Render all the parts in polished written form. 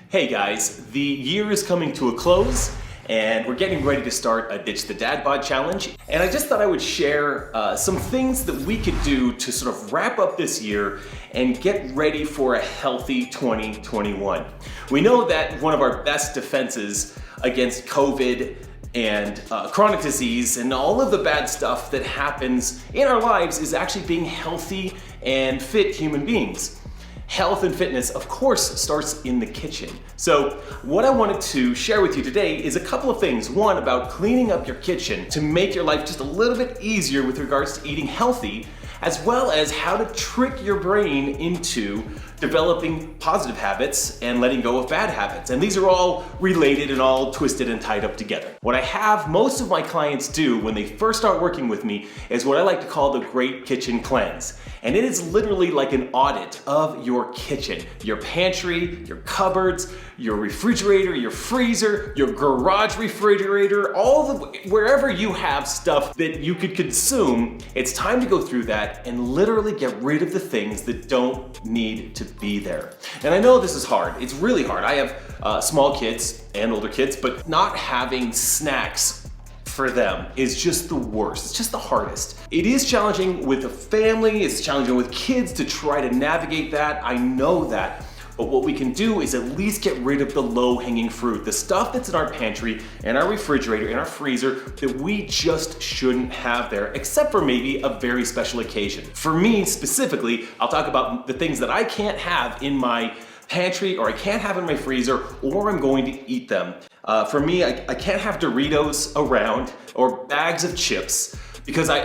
Hey guys, the year is coming to a close and we're getting ready to start a Ditch the Dadbod challenge. And I just thought I would share some things that we could do to sort of wrap up this year and get ready for a healthy 2021. We know that one of our best defenses against COVID and chronic disease and all of the bad stuff that happens in our lives is actually being healthy and fit human beings. Health and fitness, of course, starts in the kitchen. So what I wanted to share with you today is a couple of things. One, about cleaning up your kitchen to make your life just a little bit easier with regards to eating healthy, as well as how to trick your brain into developing positive habits and letting go of bad habits. And these are all related and all twisted and tied up together. What I have most of my clients do when they first start working with me is what I like to call the Great Kitchen Cleanse. And it is literally like an audit of your kitchen, your pantry, your cupboards, your refrigerator, your freezer, your garage refrigerator, wherever you have stuff that you could consume. It's time to go through that and literally get rid of the things that don't need to be there. And I know this is hard. It's really hard. I have small kids and older kids, but not having snacks for them is just the worst. It's just the hardest. It is challenging with a family, it's challenging with kids to try to navigate that. I know that. But what we can do is at least get rid of the low-hanging fruit, the stuff that's in our pantry, and our refrigerator, and our freezer that we just shouldn't have there, except for maybe a very special occasion. For me specifically, I'll talk about the things that I can't have in my pantry or I can't have in my freezer, or I'm going to eat them. For me, I can't have Doritos around or bags of chips because I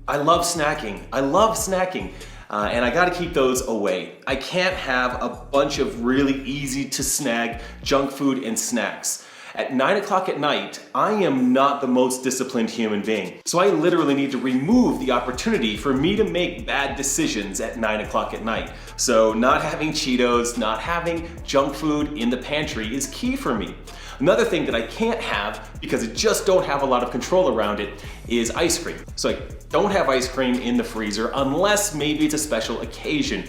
love snacking. I love snacking. And I gotta keep those away. I can't have a bunch of really easy to snag junk food and snacks. At 9 o'clock at night, I am not the most disciplined human being. So I literally need to remove the opportunity for me to make bad decisions at 9 o'clock at night. So not having Cheetos, not having junk food in the pantry is key for me. Another thing that I can't have, because I just don't have a lot of control around it, is ice cream. So I don't have ice cream in the freezer unless maybe it's a special occasion.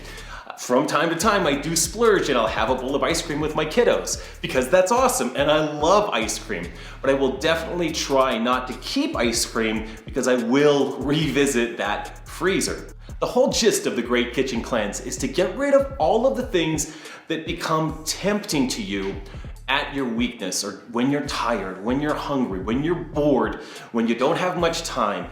From time to time, I do splurge and I'll have a bowl of ice cream with my kiddos because that's awesome and I love ice cream. But I will definitely try not to keep ice cream because I will revisit that freezer. The whole gist of the Great Kitchen Cleanse is to get rid of all of the things that become tempting to you at your weakness, or when you're tired, when you're hungry, when you're bored, when you don't have much time.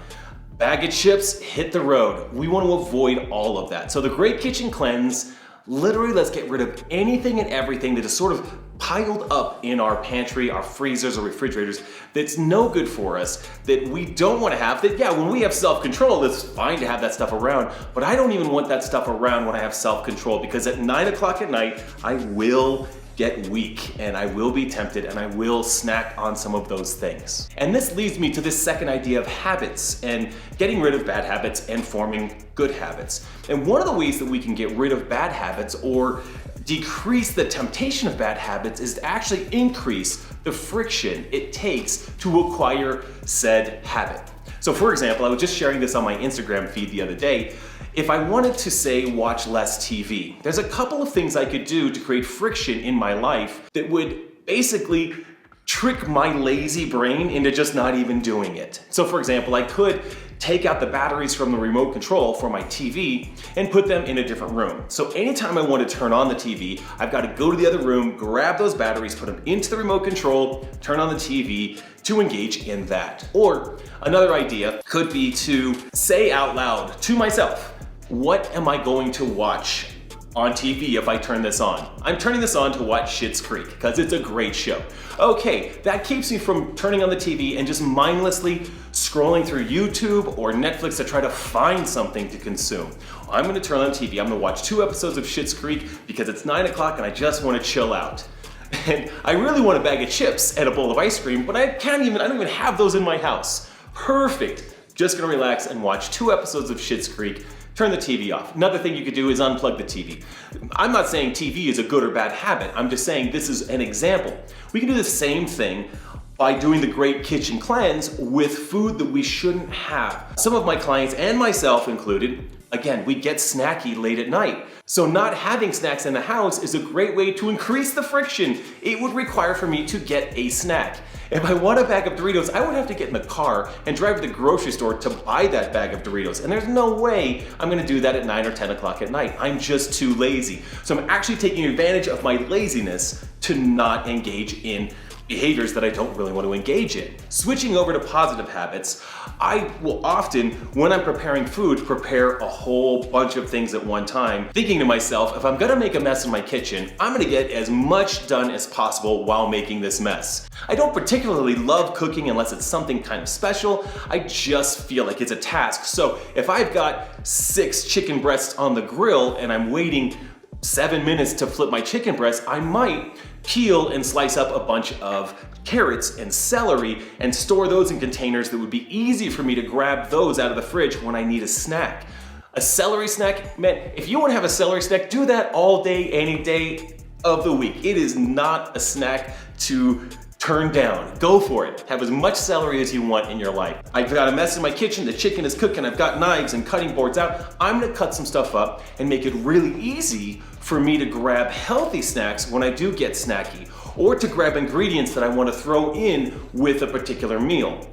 Bag of chips, hit the road. We want to avoid all of that. So the Great Kitchen Cleanse, literally let's get rid of anything and everything that is sort of piled up in our pantry, our freezers or refrigerators that's no good for us, that we don't want to have. That, yeah, when we have self-control, it's fine to have that stuff around, but I don't even want that stuff around when I have self-control, because at 9 o'clock at night, I will get weak and I will be tempted and I will snack on some of those things. And this leads me to this second idea of habits and getting rid of bad habits and forming good habits. And one of the ways that we can get rid of bad habits or decrease the temptation of bad habits is to actually increase the friction it takes to acquire said habit. So for example, I was just sharing this on my Instagram feed the other day. If I wanted to say watch less TV, there's a couple of things I could do to create friction in my life that would basically trick my lazy brain into just not even doing it. So for example, I could take out the batteries from the remote control for my TV and put them in a different room. So anytime I want to turn on the TV, I've got to go to the other room, grab those batteries, put them into the remote control, turn on the TV to engage in that. Or another idea could be to say out loud to myself, what am I going to watch on TV if I turn this on? I'm turning this on to watch Schitt's Creek because it's a great show. Okay, that keeps me from turning on the TV and just mindlessly scrolling through YouTube or Netflix to try to find something to consume. I'm gonna turn on TV, I'm gonna watch 2 episodes of Schitt's Creek because it's 9 o'clock and I just wanna chill out. And I really want a bag of chips and a bowl of ice cream, but I don't even have those in my house. Perfect, just gonna relax and watch 2 episodes of Schitt's Creek. Turn the TV off. Another thing you could do is unplug the TV. I'm not saying TV is a good or bad habit. I'm just saying this is an example. We can do the same thing by doing the Great Kitchen Cleanse with food that we shouldn't have. Some of my clients, and myself included, again, we get snacky late at night. So not having snacks in the house is a great way to increase the friction it would require for me to get a snack. If I want a bag of Doritos, I would have to get in the car and drive to the grocery store to buy that bag of Doritos. And there's no way I'm gonna do that at 9 or 10 o'clock at night. I'm just too lazy. So I'm actually taking advantage of my laziness to not engage in behaviors that I don't really want to engage in. Switching over to positive habits, I will often, when I'm preparing food, prepare a whole bunch of things at one time, thinking to myself, if I'm gonna make a mess in my kitchen, I'm gonna get as much done as possible while making this mess. I don't particularly love cooking unless it's something kind of special. I just feel like it's a task. So if I've got 6 chicken breasts on the grill and I'm waiting 7 minutes to flip my chicken breast, I might peel and slice up a bunch of carrots and celery and store those in containers that would be easy for me to grab those out of the fridge when I need a snack. A celery snack, man, if you want to have a celery snack, do that all day, any day of the week. It is not a snack to turn down. Go for it. Have as much celery as you want in your life. I've got a mess in my kitchen, the chicken is cooking, I've got knives and cutting boards out. I'm gonna cut some stuff up and make it really easy for me to grab healthy snacks when I do get snacky, or to grab ingredients that I want to throw in with a particular meal.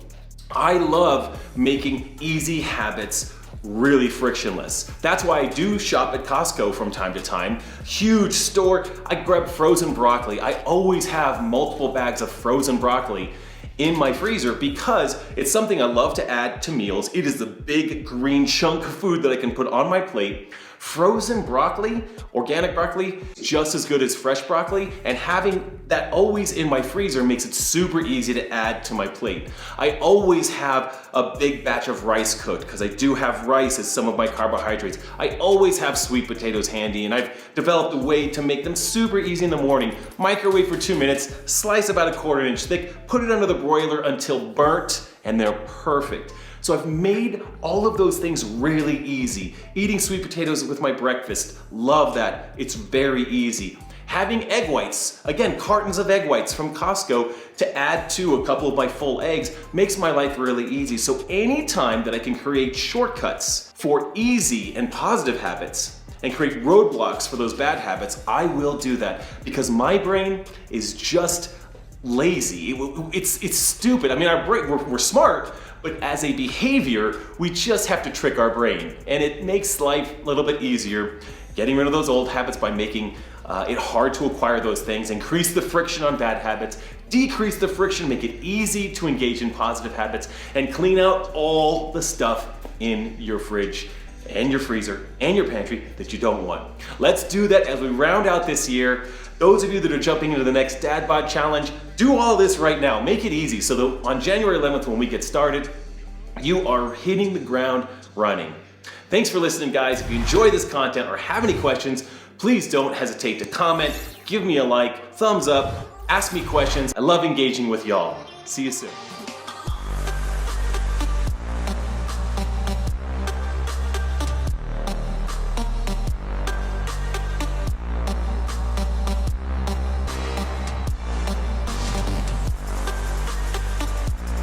I love making easy habits really frictionless. That's why I do shop at Costco from time to time. Huge store. I grab frozen broccoli. I always have multiple bags of frozen broccoli in my freezer because it's something I love to add to meals. It is the big green chunk of food that I can put on my plate. Frozen broccoli, organic broccoli, just as good as fresh broccoli, and having that always in my freezer makes it super easy to add to my plate. I always have a big batch of rice cooked because I do have rice as some of my carbohydrates. I always have sweet potatoes handy, and I've developed a way to make them super easy in the morning. Microwave for 2 minutes, slice about 1/4 inch thick, put it under the broiler until burnt, and they're perfect. So I've made all of those things really easy. Eating sweet potatoes with my breakfast, love that. It's very easy. Having egg whites, again, cartons of egg whites from Costco to add to a couple of my full eggs makes my life really easy. So anytime that I can create shortcuts for easy and positive habits and create roadblocks for those bad habits, I will do that because my brain is just lazy. It's stupid. I mean, our brain, we're smart, but as a behavior, we just have to trick our brain. And it makes life a little bit easier, getting rid of those old habits by making it hard to acquire those things, increase the friction on bad habits, decrease the friction, make it easy to engage in positive habits, and clean out all the stuff in your fridge and your freezer and your pantry that you don't want. Let's do that as we round out this year. Those of you that are jumping into the next Dadbod challenge, do all this right now. Make it easy so that on January 11th when we get started, you are hitting the ground running. Thanks for listening, guys. If you enjoy this content or have any questions, please don't hesitate to comment, give me a like, thumbs up, ask me questions. I love engaging with y'all. See you soon.